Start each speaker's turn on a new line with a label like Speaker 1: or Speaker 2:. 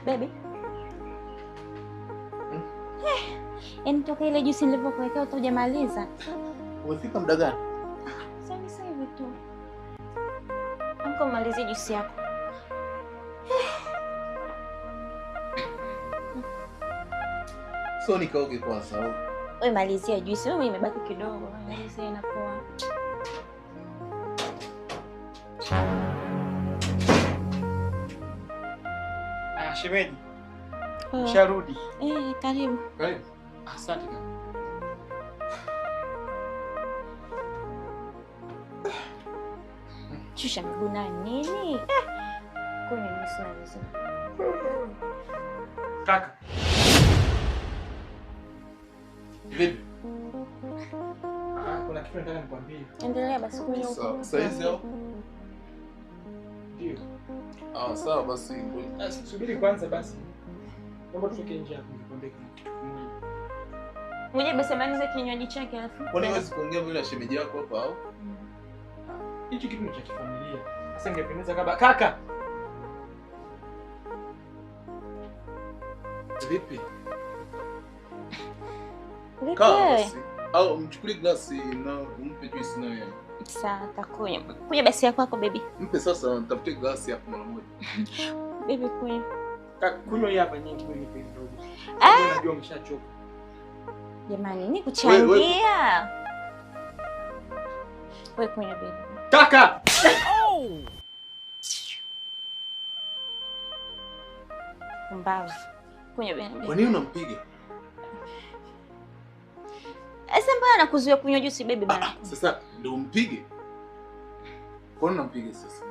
Speaker 1: Baby. Yaani toka ile juisi nilivyokuwekea hujamaliza.
Speaker 2: Umefika muda gani?
Speaker 1: Sasa hivi tu. Amka malizie juisi yako.
Speaker 2: So nikaoge kwanza.
Speaker 1: Wewe malizia juisi, wewe imebaki kidogo. Malizia inapoa.
Speaker 3: Shemeji. Sharudi.
Speaker 1: Karibu.
Speaker 2: Karibu.
Speaker 3: Asante kaka.
Speaker 1: Shusha miguu na nini? Kwenye msana.
Speaker 3: Kaka.
Speaker 2: Vipi?
Speaker 3: Kuna kitu nataka nikwambie.
Speaker 1: Endelea basi kunywa huko.
Speaker 2: Sasa hizo.
Speaker 3: Ndio.
Speaker 2: Sawa basi.
Speaker 3: Subiri kwanza basi. Naomba tutoke nje hapo nikwambie kitu kimoja.
Speaker 1: Ngoja basi amalize kinywaji chake alafu.
Speaker 2: Kwani huwezi kuongea vile na shemeji yako hapa au?
Speaker 3: Hicho kitu ni cha kifamilia. Sasa ingependeza kama kaka.
Speaker 2: Vipi?
Speaker 1: Vipi?
Speaker 2: Au mchukulie glasi na umpe juice na yeye.
Speaker 1: Sawa, takunywa. Kunywa basi yako baby.
Speaker 2: Mpe sasa, nitafute glasi hapo mara moja.
Speaker 1: Baby kunywa.
Speaker 3: Kaka kunywa hapa nyingi mimi nipe ndogo. Unajua umeshachoka.
Speaker 1: Jamani, ni kuchangia. Wewe kunywa baby.
Speaker 3: Kaka!
Speaker 1: Mbao. Kunywa baby.
Speaker 2: Kwa nini unampiga?
Speaker 1: Sasa mbona nakuzuia kunywa juice baby bana?
Speaker 2: Sasa ndio umpige. Kwa nini unampiga sasa?